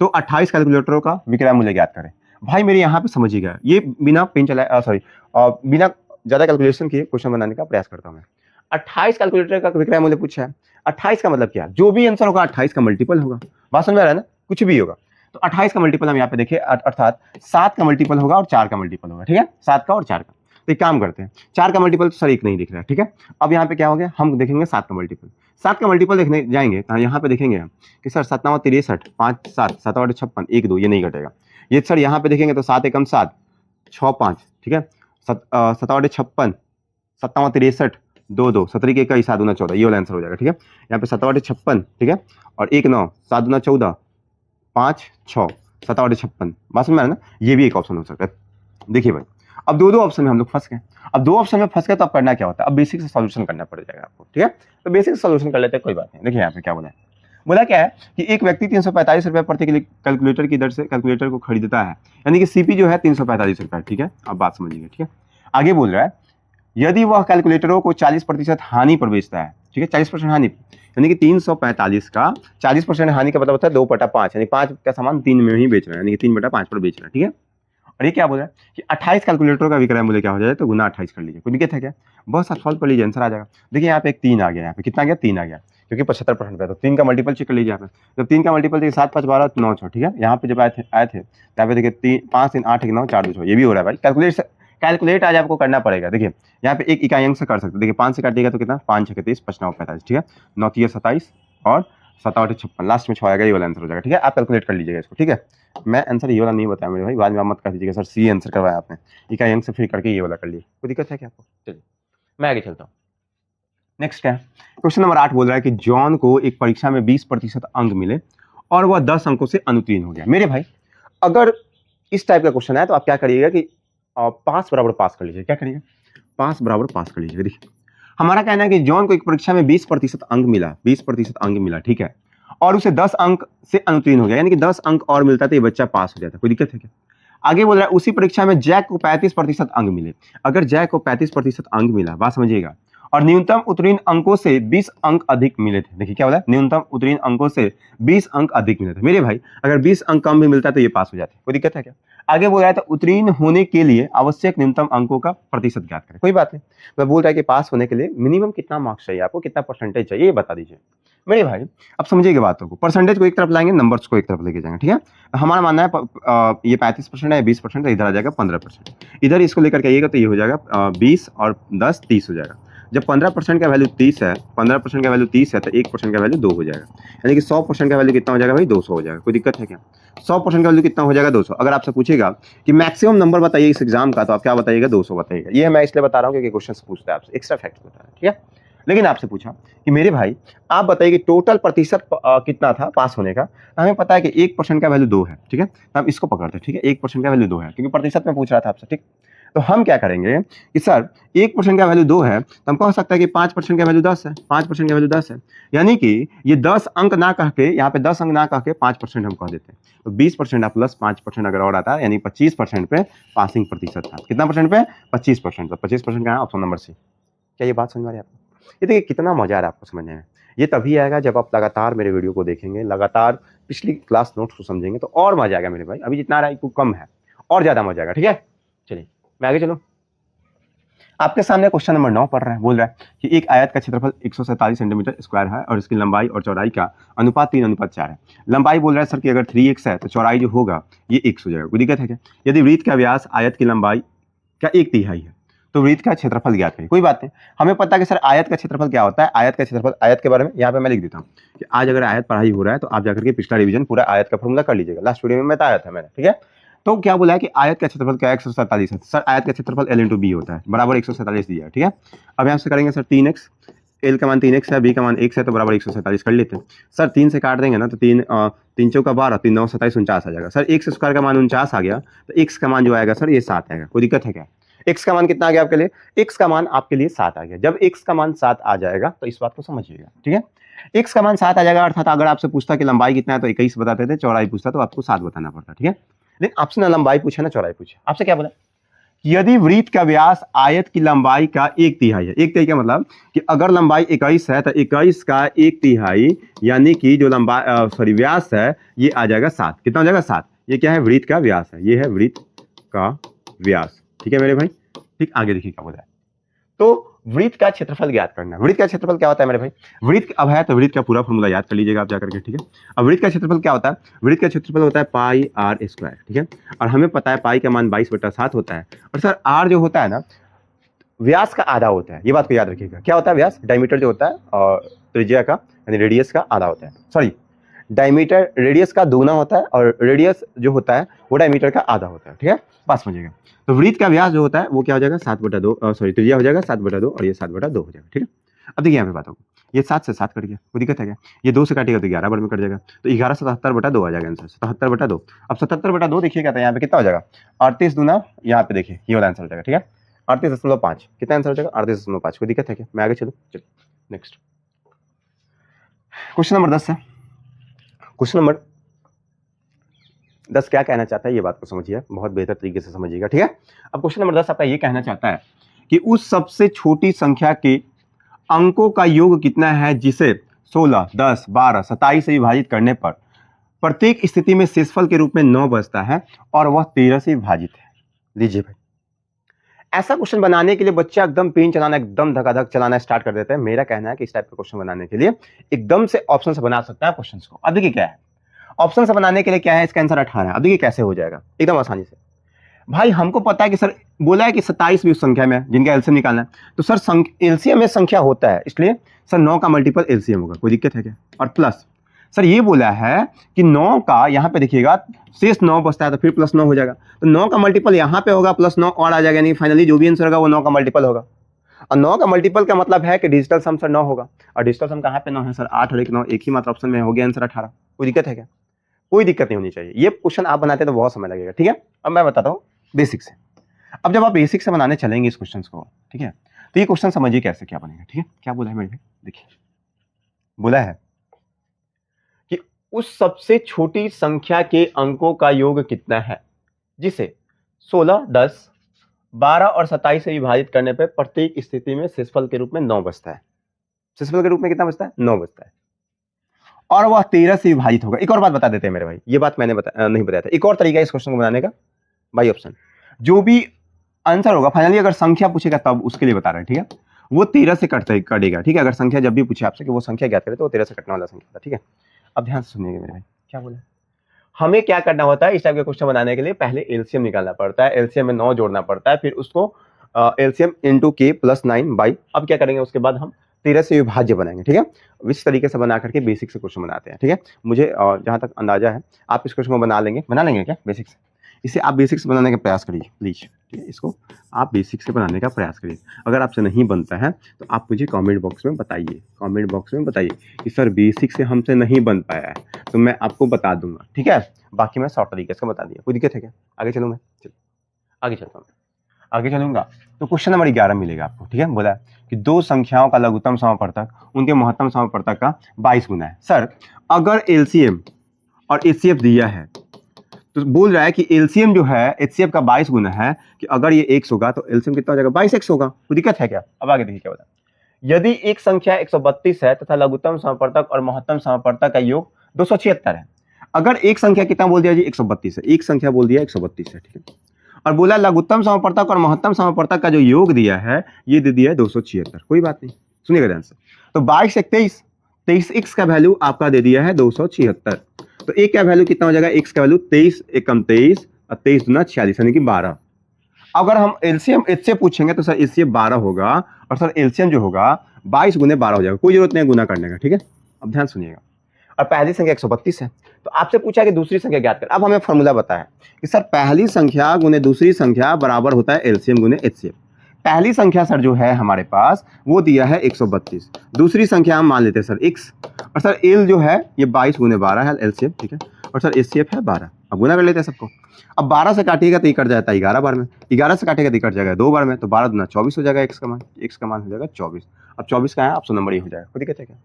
तो 28 कैलकुलेटरों का विक्रय मूल्य ज्ञात करें। भाई मेरे यहाँ पे समझिएगा, ये बिना पेन चलाए, सॉरी, बिना ज्यादा कैलकुलेशन किए क्वेश्चन बनाने का प्रयास करता हूँ मैं। 28 कैलकुलेटर का विक्रय मूल्य पूछा है, 28 का मतलब क्या, जो भी आंसर होगा 28 का मल्टीपल होगा, बात समझ में आ रहा है ना, कुछ भी होगा तो 28 का मल्टीपल हम यहाँ पे देखिए, अर्थात 7 का मल्टीपल होगा और 4 का मल्टीपल होगा, ठीक है, 7 का और 4 का। तो एक काम करते हैं, 4 का मल्टीपल सर एक नहीं दिख रहा है, ठीक है। अब यहाँ पे क्या हो गया, हम देखेंगे 7 का मल्टीपल, 7 का मल्टीपल देखने जाएंगे तो यहाँ पे देखेंगे हम कि सर 7 9 63, 5 7, 7 8 56, 1 2, ये नहीं घटेगा। ये सर यहाँ पे देखेंगे तो 7 एकम 7, 6 5, ठीक है, 7 8 56, 7 9 63, 2 2, 17 के 21, 7 दूना 14, ये वाला आंसर हो जाएगा, ठीक है। यहाँ पे 7 8 56, ठीक है, और 1 9, 7 दूना 14, 5 6, 7 8 56, बात समझ में आ रहा है ना, ये भी एक ऑप्शन हो सकता है। देखिए भाई, अब दो ऑप्शन में हम लोग फंस गए, अब 2 ऑप्शन में फंस गए तो अब करना क्या होता है, अब बेसिक से सॉल्यूशन करना पड़ जाएगा आपको, ठीक है। तो बेसिक से सॉल्यूशन कर लेते हैं, कोई बात नहीं। देखिए यहाँ पे क्या बोला है, बोला क्या है कि एक व्यक्ति 345 रुपए प्रति कैलकुलेटर की दर से कैलकुलेटर को खरीदता है, यानी कि सीपी जो है 345 रुपए, ठीक है। अब बात समझिए, ठीक है। आगे बोल रहा है यदि वह कैलकुलेटरों को 40% हानि पर बेचता है, ठीक है, 40% हानि, यानी कि 345 का 40% हानि का मतलब होता है 2/5, यानी 5 का सामान 3 में ही बेच रहा है, यानी कि 3/5 पर बेच रहा है, ठीक है। और ये क्या बोल रहा है कि 28 कैलकुलेटरों का विक्रय मूल्य क्या हो जाए, तो गुना 28 कर लीजिए, कोई दिक्कत है क्या? बस आप सॉल्व कर लीजिए, आंसर आ जाएगा। देखिए यहाँ पे एक 3 आ गया, यहाँ पे कितना आ गया, 3 आ गया, क्योंकि 75% पे, तो 3 का मल्टीपल चेक कर लीजिए यहाँ पे। जब 3 का मल्टीपल देखिए 7 5 12 9 6, ठीक है। यहाँ पे जब आए थे यहाँ पे देखिए 3 5 3 8 1 9 4 2 6, ये भी हो रहा है भाई। कैलकुलेट आज आपको करना पड़ेगा। देखिए यहाँ पे एक इकाई अंक से कर सकते, देखिए 5 से काटिएगा तो कितना, 5 6 30, 5 9 45, ठीक है, 9 3 27 और 7 8 56, लास्ट में 6 आएगा, ये वाला आंसर हो जाएगा, ठीक है। आप कैलकुलेट कर लीजिएगा इसको, ठीक है। मैं आंसर ये वाला नहीं बताया मेरे भाई, बाद में आप मत कह दीजिएगा सर सी आंसर करवाया आपने, इकाई अंक से फिर करके ये वाला कर लिए, कोई दिक्कत है क्या आपको? चलिए मैं आगे चलता हूँ। नेक्स्ट क्या है, क्वेश्चन नंबर 8 बोल रहा है कि जॉन को एक परीक्षा में 20% अंक मिले और वह 10 अंकों से अनुत्तीर्ण हो गया। मेरे भाई अगर इस टाइप का क्वेश्चन है तो आप क्या करिएगा कि पास बराबर पास कर लीजिए। क्या करिएगा, पास बराबर पास कर लीजिए। देखिए हमारा कहना है कि जॉन को एक परीक्षा में 20% अंक मिला, 20% अंक मिला, ठीक है, और उसे 10 अंक से अनुत्तीर्ण हो गया, यानी कि 10 अंक और मिलता तो ये बच्चा पास हो जाता। कोई दिक्कत है क्या? आगे बोल रहा है उसी परीक्षा में जैक को 35% अंक मिले। अगर जैक को 35% अंक मिला, बात समझिएगा, और न्यूनतम उत्तीर्ण अंकों से 20 अंक अधिक मिले थे। देखिए क्या बोला, न्यूनतम उत्तीर्ण अंकों से 20 अंक अधिक मिले थे। मेरे भाई अगर 20 अंक कम भी मिलता तो ये पास हो जाते। कोई दिक्कत है क्या? आगे बोल रहा है तो उत्तीर्ण होने के लिए आवश्यक न्यूनतम अंकों का प्रतिशत ज्ञात करें। कोई बात नहीं, मैं बोल रहा है कि पास होने के लिए मिनिमम कितना मार्क्स चाहिए आपको, कितना परसेंटेज चाहिए, ये बता दीजिए। मेरे भाई अब समझिएगा बातों को, परसेंटेज को एक तरफ लाएंगे, नंबर्स को एक तरफ लेके जाएंगे, ठीक है। हमारा मानना है ये 35% है, 20% है, इधर आ जाएगा 15%। इधर इसको लेकर के आइएगा तो ये हो जाएगा 20 और 10 30 हो जाएगा। जब 15% का वैल्यू 30 है, 15% का वैल्यू 30 है तो 1% का वैल्यू 2 हो जाएगा, यानी कि 100% का वैल्यू कितना हो जाएगा भाई, 200 हो जाएगा। कोई दिक्कत है क्या? 100% का वैल्यू कितना हो जाएगा, 200। अगर आपसे पूछेगा कि मैक्सिमम नंबर बताइए इस एग्जाम का, तो आप क्या बताइएगा, 200 बताइएगा। ये मैं इसलिए बता रहा हूँ क्योंकि क्वेश्चन पूछता है आपसे, एक्स्ट्रा फैक्ट बता रहा है, ठीक है। लेकिन आपसे पूछा कि मेरे भाई आप बताइए कि टोटल प्रतिशत कितना था पास होने का। हमें पता है कि 1% का वैल्यू 2 है, ठीक है, तो हम इसको पकड़ते हैं, ठीक है। 1% का वैल्यू 2 है क्योंकि प्रतिशत में पूछ रहा था आपसे, ठीक। तो हम क्या करेंगे कि सर 1% का वैल्यू 2 है तो हम कह सकते हैं कि 5% का वैल्यू 10 है, 5% का वैल्यू 10 है, यानी कि ये 10 अंक ना कह के, यहाँ पे 10 अंक ना कह के 5% हम कह देते हैं। तो 20% प्लस 5% अगर और आता है, यानी 25% पे पासिंग प्रतिशत था। कितना परसेंट पे? 25%। तो 25% का है ऑप्शन नंबर सी। क्या ये बात समझ में आ रही है आपको? ये देखिए कितना मजा आ रहा है आपको समझने में। ये तभी आएगा जब आप लगातार मेरे वीडियो को देखेंगे, लगातार पिछली क्लास नोट्स को समझेंगे, तो और मजा आएगा मेरे भाई। अभी जितना आ रहा है कम है, और ज्यादा मजा आएगा, ठीक है। चलिए मैं आगे चलूं। आपके सामने क्वेश्चन नंबर 9 पढ़ रहा है, बोल रहा है कि एक आयत का क्षेत्रफल 147 सेंटीमीटर स्क्वायर है और इसकी लंबाई और चौड़ाई का अनुपात 3:4 है। लंबाई बोल रहा है सर कि अगर 3x है तो चौड़ाई जो होगा ये x हो जाएगा। कोई दिक्कत है क्या? यदि वृत्त का व्यास आयत की लंबाई का 1/3 है तो वृत्त का क्षेत्रफल ज्ञात करिए। कोई बात नहीं, हमें पता है कि सर आयत का क्षेत्रफल क्या होता है। आयत का क्षेत्रफल, आयत के बारे में यहाँ पे मैं लिख देता हूँ कि आज अगर आयत पढ़ाई हो रहा है तो आप जाकर के पिछला रिवीजन पूरा आयत का फॉर्मूला कर लीजिएगा, लास्ट वीडियो में बताया था मैंने, ठीक है। तो क्या बोला है कि आयत का क्षेत्रफल क्या है, 147 है। सर आयत का क्षेत्रफल L इंटू बी होता है, बराबर 147 दिया है, ठीक है। अब यहाँ से करेंगे सर 3x, L का मान 3x है, B का मान x है, तो बराबर 147 कर लेते हैं। सर 3 से काट देंगे ना तो 3 चौका 12, 3 9 27 49 आ जाएगा। सर x स्क्वायर का मान 49 आ गया, तो x का मान जो आएगा सर ये 7 आएगा। कोई दिक्कत है क्या? x का मान कितना आ गया आपके लिए? x का मान आपके लिए 7 आ गया। जब x का मान 7 आ जाएगा तो इस बात को समझिएगा, ठीक है। x का मान 7 आ जाएगा, अर्थात अगर आपसे पूछता कि लंबाई कितना है तो 21 बताते थे, चौड़ाई पूछता तो आपको 7 बताना पड़ता, ठीक है। लेकिन आपसे ना लंबाई पूछे ना चौड़ाई पूछे, आपसे क्या बोला, यदि वृत्त का व्यास आयत की लंबाई का 1/3 है। 1/3 का मतलब कि अगर लंबाई 21 है तो 21 का 1/3, यानी कि जो लंबाई व्यास है ये आ जाएगा 7। कितना हो जाएगा? 7। ये क्या है? वृत्त का व्यास है, ये है वृत्त का व्यास, ठीक है मेरे भाई। ठीक, आगे देखिए क्या बोला है। तो वृत्त का क्षेत्रफल ज्ञात करना है। वृत्त का क्षेत्रफल क्या होता है मेरे भाई? वृत्त अब है तो वृत्त का पूरा फॉर्मूला याद कर लीजिएगा आप जाकर के, ठीक है। अब वृत्त का क्षेत्रफल क्या होता है? वृत्त का क्षेत्रफल होता है पाई आर स्क्वायर, ठीक है। और हमें पता है पाई का मान 22/7 होता है, और सर आर जो होता है ना व्यास का आधा होता है। ये बात को याद रखिएगा। क्या होता है? व्यास, डायमीटर जो होता है और त्रिज्या का यानी रेडियस का आधा होता है। सॉरी, डायमीटर रेडियस का दुगना होता है और रेडियस जो होता है वो डायमीटर का आधा होता है, ठीक है। बात समझिएगा। तो वृत्त का व्यास जो होता है वो क्या हो जाएगा? 7/2, सॉरी त्रिज्या हो जाएगा 7/2 और ये 7/2 हो जाएगा, ठीक है। अब देखिए यहाँ पे बात होगी, ये 7 से 7 कट गया, कोई दिक्कत है क्या? ये 2 से काटेगा तो 11 बार में कट जाएगा, तो 11/77 आ जाएगा आंसर, 77/2। अब 77/2 देखिएगा तो यहाँ पे कितना हो जाएगा? 38 दूना, यहाँ पे देखिए ये वाला आंसर हो जाएगा, ठीक है। 38.5 कितना आंसर हो जाएगा? 38.5। कोई दिक्कत है क्या? मैं आगे चलूँ, चलिए नेक्स्ट क्वेश्चन नंबर 10 है। क्वेश्चन नंबर 10 क्या कहना चाहता है ये बात को समझिए, बहुत बेहतर तरीके से समझिएगा, ठीक है। अब क्वेश्चन नंबर 10 आपका ये कहना चाहता है कि उस सबसे छोटी संख्या के अंकों का योग कितना है जिसे 16, 10, 12, 27 से विभाजित करने पर प्रत्येक स्थिति में शेषफल के रूप में 9 बचता है और वह 13 से विभाजित है। लीजिए भाई, ऐसा क्वेश्चन बनाने के लिए बच्चा एकदम पेन चलाना, एकदम धकाधक चलाना स्टार्ट कर देता है। मेरा कहना है कि इस टाइप का क्वेश्चन बनाने के लिए एकदम से ऑप्शन से बना सकता है क्वेश्चन को। अब देखिए क्या है ऑप्शन से बनाने के लिए, क्या है इसका आंसर 18 है। अब देखिए कैसे हो जाएगा एकदम आसानी से। भाई हमको पता है कि सर बोला है कि 27 भी उस संख्या में जिनका एलसीएम निकालना है, तो सर एलसीएम में संख्या होता है, इसलिए सर 9 का मल्टीपल एलसीएम होगा। कोई दिक्कत है क्या? और प्लस सर ये बोला है कि 9 का यहाँ पे देखिएगा शेष 9 बचता है तो फिर प्लस 9 हो जाएगा, तो 9 का मल्टीपल यहाँ पे होगा, प्लस 9 और आ जाएगा, यानी फाइनली जो भी आंसर होगा वो 9 का मल्टीपल होगा। और 9 का मल्टीपल का मतलब है कि डिजिटल सम सर 9 होगा, और डिजिटल सम कहाँ पे 9 है सर? 8 और 1 9, एक ही मात्र ऑप्शन में हो गया आंसर 18। कोई दिक्कत है क्या? कोई दिक्कत नहीं होनी चाहिए। ये क्वेश्चन आप बनाते तो बहुत समय लगेगा, ठीक है। अब मैं बताता हूँ बेसिक से। अब जब आप बेसिक से बनाने चलेंगे इस क्वेश्चन को, ठीक है, तो ये क्वेश्चन समझिए कैसे क्या बनेगा, ठीक है। क्या बोला है मेरे भाई? देखिए, बोला है कि उस सबसे छोटी संख्या के अंकों का योग कितना है जिसे 16, 10, 12 और 27 से विभाजित करने पर प्रत्येक स्थिति में शेषफल के रूप में 9 बचता है। शेषफल के रूप में कितना बचता है? 9 बचता है, और वह 13 से विभाजित होगा। एक और बात बता देते हैं मेरे भाई, ये बात मैंने नहीं बताया था। एक और तरीका इस क्वेश्चन को बनाने का, बाई ऑप्शन। जो भी आंसर होगा फाइनली, अगर संख्या पूछेगा तब उसके लिए बता रहे हैं, ठीक है। वो 13 से कटेगा, ठीक है। अगर संख्या जब भी पूछे आपसे कि वो संख्या ज्ञात करे तो वो 13 से कटने वाला संख्या था, ठीक है। अब ध्यान से सुनिएगा मेरे भाई, क्या बोला। हमें क्या करना होता है इस टाइप के क्वेश्चन बनाने के लिए? पहले एलसीएम निकालना पड़ता है, एलसीएम में 9 जोड़ना पड़ता है, फिर उसको एलसीएम इंटू के प्लस 9 बाई, अब क्या करेंगे उसके बाद हम 13 से विभाज्य बनाएंगे, ठीक है। इस तरीके से बना करके बेसिक से क्वेश्चन बनाते हैं, ठीक है। मुझे जहां तक अंदाजा है आप इस क्वेश्चन को बना लेंगे क्या बेसिक से? इसे आप बेसिक से बनाने का प्रयास करिए प्लीज, ठीक है। इसको आप बेसिक से बनाने का प्रयास करिए। अगर आपसे नहीं बनता है तो आप मुझे कमेंट बॉक्स में बताइए, कमेंट बॉक्स में बताइए कि सर बेसिक से हमसे नहीं बन पाया है, तो मैं आपको बता दूंगा, ठीक है। बाकी मैं शॉर्ट तरीके से बता दिया, कोई दिक्कत है क्या? आगे चलूँ मैं? चलो आगे चलता हूँ, आगे चलूंगा तो क्वेश्चन नंबर 11 मिलेगा आपको, ठीक है। बोला कि दो संख्याओं का लघुत्तम समापवर्तक उनके महत्तम समापवर्तक का 22 गुना है। सर अगर एलसीएम और एचसीएफ दिया है तो बोल रहा है कि एलसीएम जो है एचसीएफ का 22 गुना है, कि अगर ये x होगा तो एलसीएम कितना हो जाएगा? 22x होगा। कोई दिक्कत है क्या? अब आगे देखिए क्या बोला। यदि एक संख्या 132 है तथा लघुत्तम समापवर्तक और महत्तम समापवर्तक का योग 276 है। अगर एक संख्या कितना बोल दिया जी? 132 है, एक संख्या बोल दिया 132 है, ठीक है। और बोला लघुत्तम समापवर्तक और महत्तम समापवर्तक का जो योग दिया है ये दे दिया है 276। कोई बात नहीं, सुनिएगा ध्यान से। तो 22 से 23, 23x का वैल्यू आपका दे दिया है 276। तो एक का वैल्यू कितना हो जाएगा? x का वैल्यू 23 एकम 23 और 23 दूना 46 यानी कि 12। अगर हम एलसीएम एच से पूछेंगे तो सर इससे 12 होगा, और सर एलसीएम जो होगा 22 गुने 12 हो जाएगा। कोई जरूरत नहीं है गुना करने का, ठीक है। अब ध्यान सुनिएगा, और पहली संख्या 132 है तो आपसे पूछा कि दूसरी संख्या ज्ञात कर। अब हमें फॉर्मूला बताया कि सर पहली संख्या गुने दूसरी संख्या बराबर होता है एलसीएम गुने एचसीएफ। पहली संख्या सर जो है हमारे पास वो दिया है 132, दूसरी संख्या हम मान लेते हैं सर x, और सर एल जो है ये 22 गुने 12 है एलसीएम, ठीक है, और सर एचसीएफ है 12। अब गुना कर लेते हैं सबको। अब 12 से काटिएगा तो ये कट जाता है 11 बार में, 11 से काटेगा तो ये कट जाएगा 2 बार में, तो 12 दूना 24 हो जाएगा। x का मान हो जाएगा 24। अब 24 का है ऑप्शन नंबर ए हो जाएगा। कोई दिक्कत है क्या?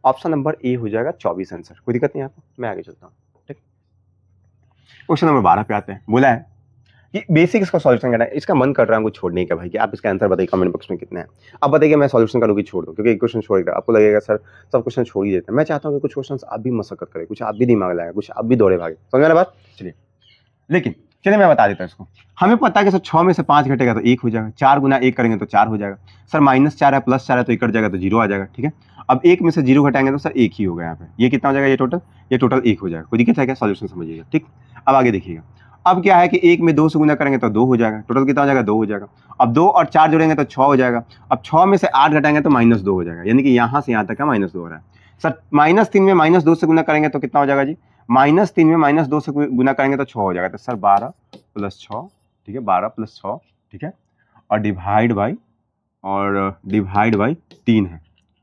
ऑप्शन नंबर ए हो जाएगा 24 आंसर। कोई दिक्कत नहीं आपको, मैं आगे चलता हूँ, ठीक। क्वेश्चन नंबर 12 पे आते हैं। बोला है कि बेसिक इसका सॉल्यूशन करना है। इसका मन कर रहा है हमको छोड़ने का भाई, कि आप इसका आंसर बताइए कमेंट बॉक्स में कितना है। अब बताइए मैं सॉल्यूशन करूँ कि छोड़ दूँ, क्योंकि एक क्वेश्चन छोड़ेगा आपको लगेगा सर सब क्वेश्चन छोड़ ही देते हैं। मैं चाहता हूँ कि कुछ क्वेश्चन आप भी मशक्कत करें, कुछ आप भी दिमाग लगाए, कुछ आप भी दौड़े भागे। समझ में बात? चलिए, लेकिन चलिए मैं बता देता हूँ इसको। हमें पता है कि सर 6 में से 5 घटेगा तो 1 हो जाएगा, 4 गुना 1 करेंगे तो 4 हो जाएगा। सर -4 है +4 है तो 1 कट जाएगा तो 0 आ जाएगा, ठीक है। अब 1 में से 0 घटाएंगे तो सर 1 ही होगा यहाँ पे। ये कितना हो जाएगा? ये टोटल 1 हो जाएगा। कोई दिक्कत है क्या? सॉल्यूशन समझिएगा, ठीक। अब आगे देखिएगा। अब क्या है कि 1 में 2 से गुना करेंगे तो 2 हो जाएगा, टोटल कितना हो जाएगा? 2 हो जाएगा। अब 2 और 4 जोड़ेंगे तो 6 हो जाएगा। अब 6 में से 8 घटाएंगे तो -2 हो जाएगा, यानी कि यहाँ से यहाँ तक का -2 हो रहा है। सर -3 में -2 से गुना करेंगे तो कितना हो जाएगा जी? -3 में -2 से गुना करेंगे तो 6 हो जाएगा। तो सर 12 + 6, ठीक है, 12 + 6, ठीक है, और डिवाइड बाई 3 है,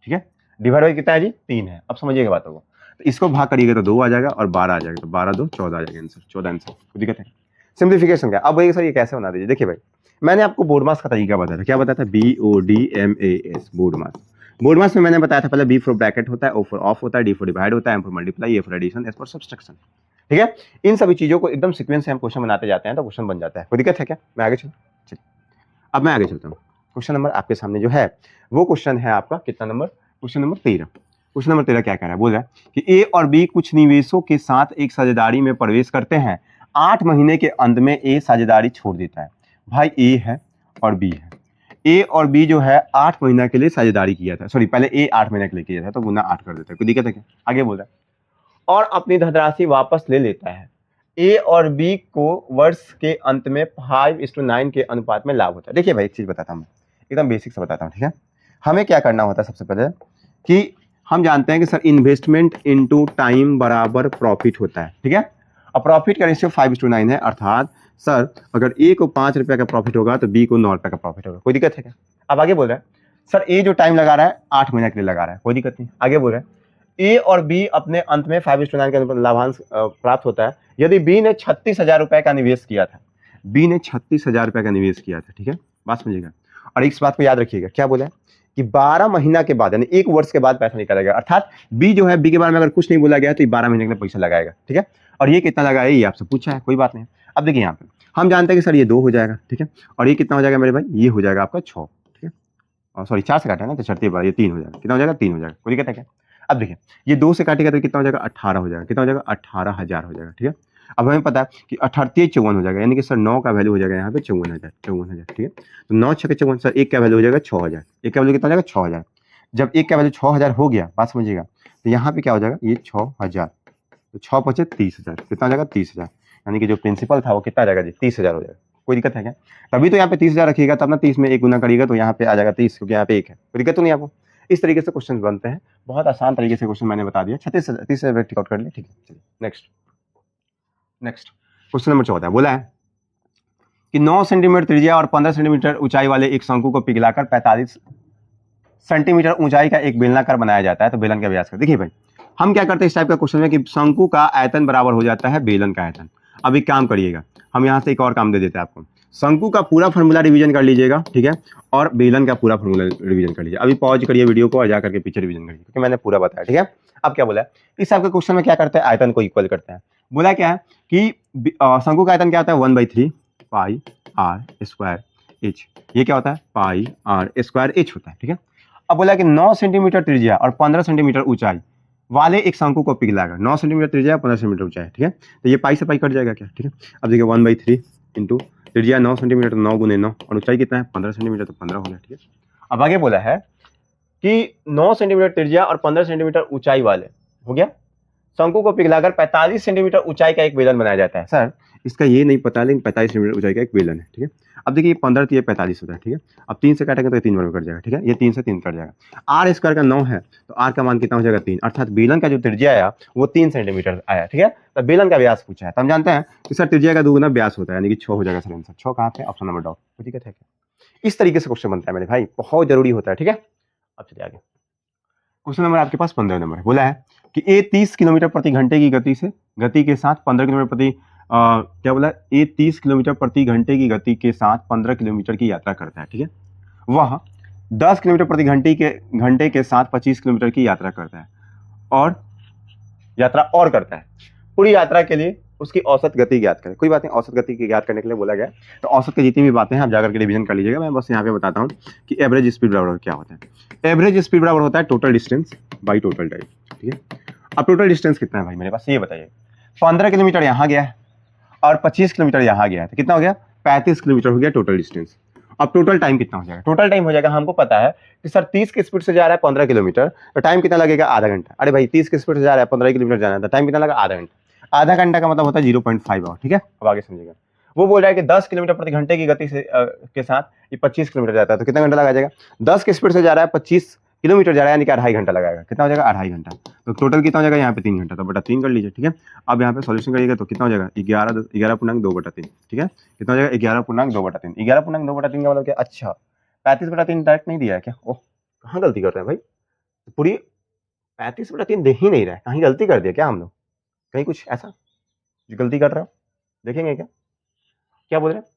ठीक है। डिवाइड बाई कितना है जी? 3 है। अब समझिएगा बातों को। तो इसको भाग करिएगा तो 2 आ जाएगा और 12 आ जाएगा, तो 12 2 14 आ जाएगा आंसर, 14 आंसर। कोई दिक्कत है? सिंप्लीफिकेशन क्या? अब भाई सर ये कैसे बना दीजिए। देखिए भाई मैंने आपको बोर्ड मास का तरीका बताया था। क्या बताया था? BODMAS बोर्ड मास। बोर्ड मास में मैंने बताया था पहले B फॉर ब्रैकेट होता है, O फॉर ऑफ होता है, D फॉर डिवाइड होता है, M for multiply, A for addition, S for subtraction, ठीक है। इन सभी चीजों को एकदम सीक्वेंस से हम क्वेश्चन बनाते जाते हैं तो क्वेश्चन बन जाता है। कोई दिक्कत है क्या? मैं आगे चलिए, अब मैं आगे चलता हूँ। क्वेश्चन नंबर आपके सामने जो है वो क्वेश्चन है आपका कितना number? Question number 13। Question number 13 क्या कह रहा है? बोल रहा है कि ए और बी कुछ निवेशों के साथ एक साझेदारी में प्रवेश करते हैं। 8 महीने के अंत में ए साझेदारी छोड़ देता है। भाई ए है और बी है, ए और बी जो है 8 महीना के लिए साझेदारी किया था, सॉरी पहले ए 8 महीने के लिए किया था तो गुना 8 कर देता है। कोई दिक्कत है क्या? आगे बोल रहा है और अपनी धनराशि वापस ले लेता है। ए और बी को वर्ष के अंत में 5:9 के अनुपात में लाभ होता है। देखिए भाई एक चीज बताता हूँ, एकदम बेसिक से बताता हूँ, ठीक है। हमें क्या करना होता है सबसे पहले कि हम जानते हैं कि सर इन्वेस्टमेंट इनटू टाइम बराबर प्रॉफिट होता है, ठीक है। अब प्रॉफिट का रेशियो 5:9 है, अर्थात सर अगर ए को 5 रुपए का प्रॉफिट होगा तो बी को 9 रुपए का प्रॉफिट होगा। कोई दिक्कत है क्या? अब आगे बोल रहा है सर ए जो टाइम लगा रहा है 8 महीने के लिए लगा रहा है, कोई दिक्कत नहीं। आगे बोल रहा है ए और बी अपने अंत में 5:9 के अनुपात लाभांश प्राप्त होता है यदि बी ने 36,000 रुपए का निवेश किया था। बी ने 36,000 रुपए का निवेश किया था, ठीक है, बात समझिएगा। और इस बात को याद रखिएगा, क्या बोला है कि 12 महीना के बाद यानी 1 वर्ष के बाद पैसा निकालेगा, अर्थात बी जो है, बी के बारे में अगर कुछ नहीं बोला गया तो ये 12 महीने के लिए पैसा लगाएगा, ठीक है। और ये कितना लगाएगा ये आपसे पूछा है, कोई बात नहीं। अब देखिए यहाँ पे हम जानते हैं कि सर ये 2 हो जाएगा, ठीक है, और ये कितना हो जाएगा मेरे भाई, ये हो जाएगा आपका 6, ठीक है, और सॉरी 4 से काटा है ना तो चढ़ती बार ये 3 हो जाएगा, कितना हो जाएगा 3 हो जाएगा, कोई दिक्कत है क्या। अब देखिए ये 2 से काटेगा तो कितना हो जाएगा 18 हो जाएगा, कितना हो जाएगा 18,000 हो जाएगा, ठीक है। अब हमें पता है कि 38 54 हो जाएगा, यानी कि सर 9 का वैल्यू हो जाएगा यहाँ पे 54,000, ठीक है। तो 9 6 54, सर 1 का वैल्यू हो जाएगा 6,000, 1 का वैल्यू कितना हो जाएगा 6,000। जब 1 का वैल्यू 6,000 हो गया, बात समझिएगा, तो यहाँ पे क्या हो जाएगा ये 6,000, तो 6 पचे 30,000, कितना हो जाएगा 30,000, यानी कि जो प्रिंसिपल था वो कितना आ जाएगा जी 30,000 हो जाएगा, कोई दिक्कत है क्या। तभी तो यहाँ पे 30,000 रखिएगा, तब ना 30 में 1 गुना करिएगा तो यहाँ पे आ जाएगा 30, क्योंकि यहाँ पे 1 है, कोई दिक्कत तो नहीं आपको। इस तरीके से क्वेश्चन बनते हैं, बहुत आसान तरीके से क्वेश्चन मैंने बता दिया। 30 से टिक आउट कर लिया, ठीक है। चलिए नेक्स्ट क्वेश्चन नंबर 14 बोला है कि 9 सेंटीमीटर त्रिज्या और 15 सेंटीमीटर ऊंचाई वाले एक शंकु को पिघलाकर 45 सेंटीमीटर ऊंचाई का एक बेलनाकार बनाया जाता है, तो बेलन का व्यास का। देखिए भाई हम क्या करते हैं इस टाइप का क्वेश्चन में कि शंकु का आयतन बराबर हो जाता है बेलन का आयतन। अब एक काम करिएगा, हम यहाँ से एक और काम दे देते हैं आपको, शंकु का पूरा फॉर्मूला रिवीजन कर लीजिएगा, ठीक है, और बेलन का पूरा फॉर्मूला रिवीजन कर लीजिए। अभी पॉज करिए वीडियो को और जा करके पीछे रिवीजन करिए, क्योंकि मैंने पूरा बताया, ठीक है। अब क्या बोला है इस टाइप के क्वेश्चन में, क्या करते हैं आयतन को इक्वल करते हैं। बोला क्या है कि शंकु का आयतन क्या होता है 1/3 पाई आर स्क्वायर एच, ये क्या होता है पाई आर स्क्वायर एच होता है, ठीक है। अब बोला कि 9 सेंटीमीटर त्रिज्या और 15 सेंटीमीटर ऊंचाई वाले एक शंकु को पिघलाकर, 9 सेंटीमीटर त्रिज्या 15 सेंटीमीटर ऊंचाई, ठीक है, तो ये पाई से पाई कट जाएगा क्या, ठीक है। अब देखिए 1/3 इंटू त्रिज्या 9 सेंटीमीटर तो 9 गुने 9 और ऊंचाई कितना है 15 सेंटीमीटर तो 15 हो गया, ठीक है। अब आगे बोला है कि 9 सेंटीमीटर त्रिज्या और 15 सेंटीमीटर ऊंचाई वाले हो गया शंकु को पिघलाकर 45 सेंटीमीटर ऊंचाई का एक बेलन बनाया जाता है। सर इसका ये नहीं पता, लेकिन 45 सेंटीमीटर ऊंचाई का एक बेलन है, ठीक है। अब देखिए 15 तो ये 45 होता है, ठीक है। अब 3 से काटेंगे तो ये 3 बार में कट जाएगा, ठीक है, ये 3 से 3 कट जाएगा। आर स्क्वायर का 9 है तो आर का मान कितना हो जाएगा 3, अर्थात बेलन का जो त्रिज्या आया वो 3 सेंटीमीटर आया, ठीक है। तो बेलन का व्यास पूछा है, तो हम जानते हैं कि सर त्रिज्या का दुगुना व्यास होता है, यानी कि 6 हो जाएगा सर आंसर। 6 कहाँ पे, ऑप्शन नंबर डॉट, ठीक है। इस तरीके से क्वेश्चन बनता है मेरे भाई, बहुत जरूरी होता है, ठीक है। अब चलिए आगे, क्वेश्चन नंबर आपके पास 15 नंबर है। बोला है कि ए 30 किलोमीटर प्रति घंटे की गति के साथ 15 किलोमीटर प्रति क्या बोला, ए 30 किलोमीटर प्रति घंटे की गति के साथ 15 किलोमीटर की यात्रा करता है, ठीक है। वह 10 किलोमीटर प्रति घंटे के साथ 25 किलोमीटर की यात्रा करता है और करता है। पूरी यात्रा के लिए उसकी औसत गति ज्ञात करें। कोई बात नहीं, औसत गति की ज्ञात करने के लिए बोला गया, तो औसत की जितनी भी बातें हैं आप जाकर के रिवीजन कर लीजिएगा। मैं बस यहाँ पे बताता हूँ कि एवरेज स्पीड बराबर क्या होता है। एवरेज स्पीड बराबर होता है total distance by total time, ठीक है। अब टोटल डिस्टेंस कितना है भाई मेरे पास, ये बताइए। 15 किलोमीटर यहाँ गया है और 25 किलोमीटर यहाँ गया है, तो कितना हो गया 35 किलोमीटर हो गया टोटल डिस्टेंस। अब टोटल टाइम कितना हो जाएगा, टोटल टाइम हो जाएगा, हमको पता है कि सर 30 की स्पीड से जा रहा है 15 किलोमीटर, तो टाइम कितना लगेगा आधा घंटा। अरे भाई 30 की स्पीड से जा रहा है 15 किलोमीटर जाना है, तो टाइम कितना लगा आधा घंटा। आधा घंटा का मतलब होता है 0.5 आवर, ठीक है। अब आगे समझिएगा, वो बोल रहा है कि 10 किलोमीटर प्रति घंटे की गति से के साथ ये 25 किलोमीटर जाता है, तो कितना घंटा लगा जाएगा। 10 की स्पीड से जा रहा है 25 किलोमीटर जा रहा है, यानी कि 2.5 घंटा लगाएगा। कितना हो जाएगा 2.5 घंटा, तो टोटल कितना हो जाएगा यहाँ पे 3 घंटा, तो बटा 3 कर लीजिए, ठीक है। अब यहाँ पे सॉल्यूशन करिएगा तो कितना हो जाएगा 11.2/3, ठीक है। कितना हो जाएगा 11.2/3। 11.2/3 का मतलब क्या, अच्छा 35/3 डायरेक्ट नहीं दिया है क्या, ओह कहाँ गलती कर रहे हैं भाई, पूरी 35/3 दे ही नहीं रहा है, कहीं गलती कर दिया क्या हम लोग, कहीं कुछ ऐसा जो गलती कर रहे हो, देखेंगे क्या। क्या बोल रहे हैं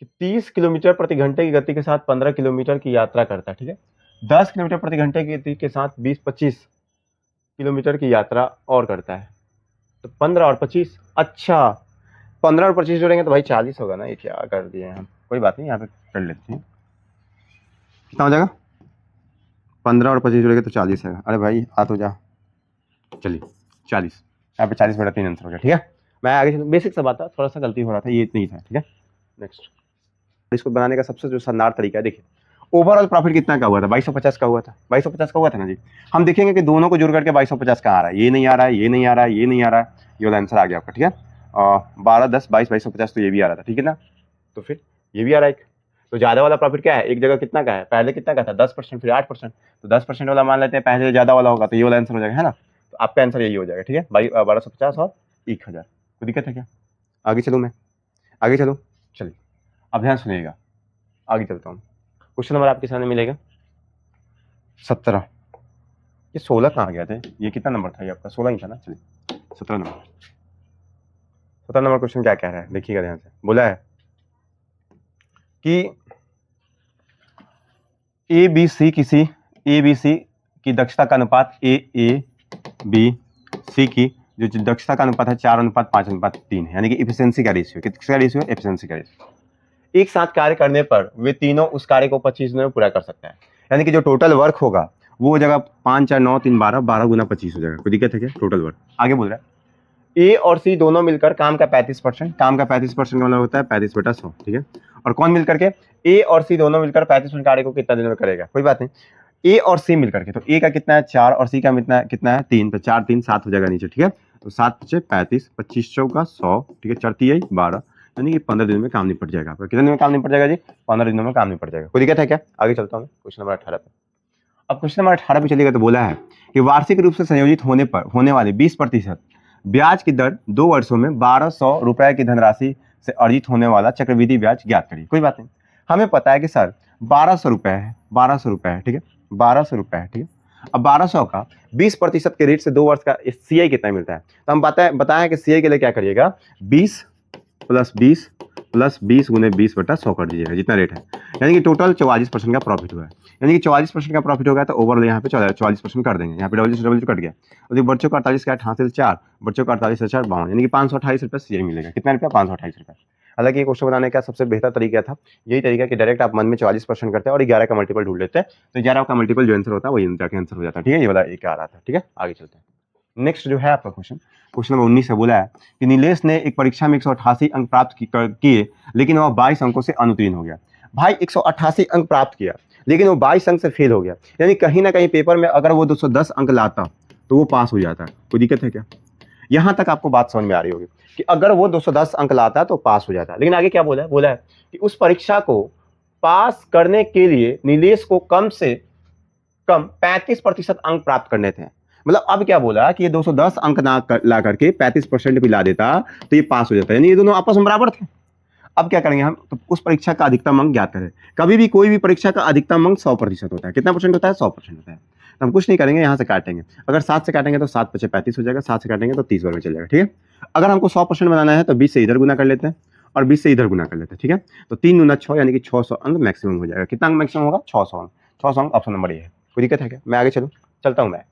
कि 30 किलोमीटर प्रति घंटे की गति के साथ 15 किलोमीटर की यात्रा करता है, ठीक है। 10 किलोमीटर प्रति घंटे की गति के साथ 20-25 किलोमीटर की यात्रा और करता है, तो 15 और 25, अच्छा 15 और 25 जोड़ेंगे तो भाई 40 होगा ना, ये क्या कर दिए हम, कोई बात नहीं यहाँ पे कर लेते हैं। कितना हो जाएगा 15 और 25 जोड़ेंगे तो 40 है। अरे भाई आ तो जा, चलिए 40, यहाँ पे 40/3 आंसर हो गया, ठीक है। मैं आगे बेसिक सा बात था, थोड़ा सा गलती हो रहा था, ये नहीं था, ठीक है। नेक्स्ट, इसको बनाने का सबसे जो शानदार तरीका है, देखिए ओवरऑल प्रॉफिट कितना का हुआ था 2250 का हुआ था, 2250 का हुआ था ना जी। हम देखेंगे कि दोनों को जोड़ करके 2250 का आ रहा है, ये नहीं आ रहा है, ये नहीं आ रहा है, ये नहीं आ रहा है, ये वाला आंसर आ गया आपका, ठीक है। 12 10 22 2250 तो ये भी आ रहा था, ठीक है ना, तो फिर ये भी आ रहा है। तो ज्यादा वाला प्रॉफिट क्या है, एक जगह कितना का है, पहले कितना का था 10%, फिर 8%, तो 10% वाला मान लेते हैं पहले ज्यादा वाला होगा, तो ये वाला आंसर हो जाएगा, है ना। तो आपका आंसर यही हो जाएगा, ठीक है, 1250 और 1000। कोई दिक्कत है क्या, आगे चलूँ मैं, आगे चलूँ, चलिए अब ध्यान सुनिएगा, आगे चलता हूँ। क्वेश्चन नंबर आपके सामने मिलेगा 17। ये 16 कहाँ गया थे, ये कितना नंबर था, ये आपका 16 ही था ना। चलिए 17 नंबर, 17 नंबर क्वेश्चन क्या कह रहा है देखिएगा ध्यान से। बोला है कि ए बी सी की दक्षता का अनुपात ए बी सी की जो दक्षता का अनुपात है 4:5:3 है, यानी कि इफिशिएंसी का रेशियो, किसका रेशियो, एफिशिएंसी का रेशियो। एक साथ कार्य करने पर वे तीनों उस कार्य को 25 दिनों में पूरा कर सकते हैं, यानी कि जो टोटल वर्क होगा वो हो जाएगा 5 4 9 3 12 12 गुना 25 हो जाएगा। कोई दिक्कत है क्या, टोटल वर्क। आगे बोल रहा है ए और सी दोनों मिलकर काम का 35%, काम का 35% का मतलब होता है 35/100, ठीक है। और कौन मिलकर के, ए और सी दोनों मिलकर 35% कार्य को कितना दिन में करेगा, कोई बात नहीं। ए और सी मिलकर के, तो ए का कितना है 4 और सी का कितना है 3, तो 4 3 7 हो जाएगा नीचे, ठीक है। तो 7 × 35, 25 चौका 100, ठीक है, 4 3 12, यानी कि 15 दिन में काम निपट जाएगा आपका। कितने दिन में काम निपट जाएगा जी, 15 दिनों में काम निपट जाएगा। कोई दिक्कत है क्या, आगे चलता हूँ क्वेश्चन नंबर 18 पे। अब क्वेश्चन नंबर 18 पे चलिएगा, तो बोला है कि वार्षिक रूप से संयोजित होने पर होने वाले 20% ब्याज की दर 2 वर्षों में 1200 रुपए की धनराशि से अर्जित होने वाला चक्रवृद्धि ब्याज ज्ञात करिए। कोई बात नहीं, हमें पता है कि सर 1200 रुपए है, 1200 रुपए है, ठीक है, 1200 रुपए है, ठीक है। अब 1200 का 20% के रेट से 2 वर्ष का सीआई कितना मिलता है, तो हम बताया कि सीआई के लिए क्या करिएगा, 20 + 20 + 20 × 20/100 कर दीजिएगा, जितना रेट है, यानी कि टोटल 44% का प्रॉफिट हुआ है। यानी कि 44% का प्रॉफिट होगा तो ओवरऑल यहाँ पे 44% कर देंगे, यहाँ पे डबल कट गया, तो बच्चों का 48 का 8 4 बच्चों का 48 4 52, यानी कि 528 रुपये सीआई मिलेगा। कितना रुपया, 528 रुपये। हालांकि ये क्वेश्चन बनाने का सबसे बेहतर तरीका था यही तरीका कि डायरेक्ट आप मन में 44% करते हैं और 11 का मल्टीपल ढूंढ लेते हैं, तो 11 का मल्टीपल जो आंसर होता है वही उनका आंसर हो जाता है, ठीक है। ये वाला एक आ रहा था, ठीक है। आगे चलते हैं, नेक्स्ट जो है आपका क्वेश्चन नंबर 19 से बोला है कि नीलेश ने एक परीक्षा में 188 अंक प्राप्त किए, लेकिन वह 22 अंकों से अनुत्तीर्ण हो गया। भाई 188 अंक प्राप्त किया लेकिन वो 22 अंक से फेल हो गया, यानी कहीं ना कहीं पेपर में अगर वो 210 अंक लाता तो वो पास हो जाता। कोई दिक्कत है क्या, यहां तक आपको बात समझ में आ रही होगी कि अगर वो 210 अंक लाता तो पास हो जाता। लेकिन आगे क्या बोला है, बोला है कि उस परीक्षा को पास करने के लिए नीलेश को कम से कम 35% अंक प्राप्त करने थे। मतलब अब क्या बोला कि ये 210 अंक ना ला करके 35% भी ला देता तो ये पास हो जाता, यानी ये दोनों आपस में बराबर थे। अब क्या करेंगे हम, तो उस परीक्षा का अधिकतम अंक ज्ञात करें। कभी भी कोई भी परीक्षा का अधिकतम अंक 100% होता है। कितना परसेंट होता है, 100% होता है। तो हम कुछ नहीं करेंगे, यहाँ से काटेंगे। अगर 7 से काटेंगे तो 7 × 5 = 35 हो जाएगा, 7 से काटेंगे तो 30 बार में चल जाएगा, ठीक है। अगर हमको 100% बनाना है तो 20 से इधर गुना कर लेते हैं और 20 से इधर गुना कर लेते हैं, ठीक है। तो 3 × 9 = 6, यानी कि 600 अंक मैक्सिमम हो जाएगा। कितना अंक मैक्सिमम होगा, 600 अंक। 600 अंक ऑप्शन नंबर ए है। कोई दिक्कत है क्या, मैं आगे चलता हूँ मैं।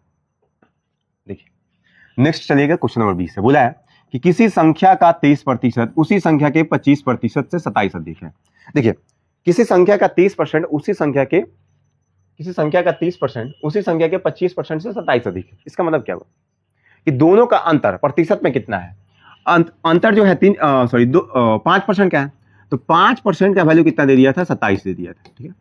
देखिए नेक्स्ट चलिएगा क्वेश्चन नंबर 20 से। बोला है कि किसी संख्या का 23% उसी संख्या के 25% से 27 अधिक है। देखिए किसी संख्या का 30% उसी संख्या के 25% से 27 अधिक है। इसका मतलब क्या हुआ कि दोनों का अंतर प्रतिशत में कितना है, अंतर जो है 5% का है, तो 5% का वैल्यू कितना दे दिया था, 27 दे दिया था, ठीक है।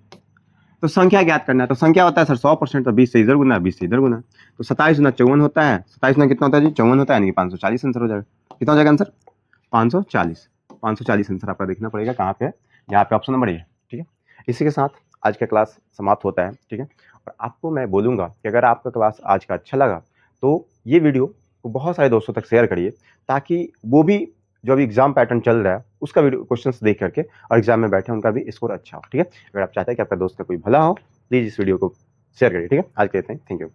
तो संख्या ज्ञात करना है, तो संख्या होता है सर 100%, तो 20 से इधर गुना, 20 से इधर गुना, तो 27 × 54 होता है। 27 × कितना होता है जी, 54 होता है, यानी कि 540 आंसर हो जाएगा। कितना हो जाएगा आंसर, 540 आंसर आपका देखना पड़ेगा कहाँ पे, यहाँ पे ऑप्शन नंबर ए है, ठीक है। इसी के साथ आज का क्लास समाप्त होता है, ठीक है। और आपको मैं बोलूँगा कि अगर आपका क्लास आज का अच्छा लगा तो ये वीडियो को बहुत सारे दोस्तों तक शेयर करिए, ताकि वो भी जो अभी एग्जाम पैटर्न चल रहा है उसका वीडियो क्वेश्चंस देख करके और एग्जाम में बैठे उनका भी स्कोर अच्छा हो, ठीक है। अगर आप चाहते हैं कि आपका दोस्त का कोई भला हो, प्लीज़ इस वीडियो को शेयर करिए, ठीक है। आज के लिए थैंक यू।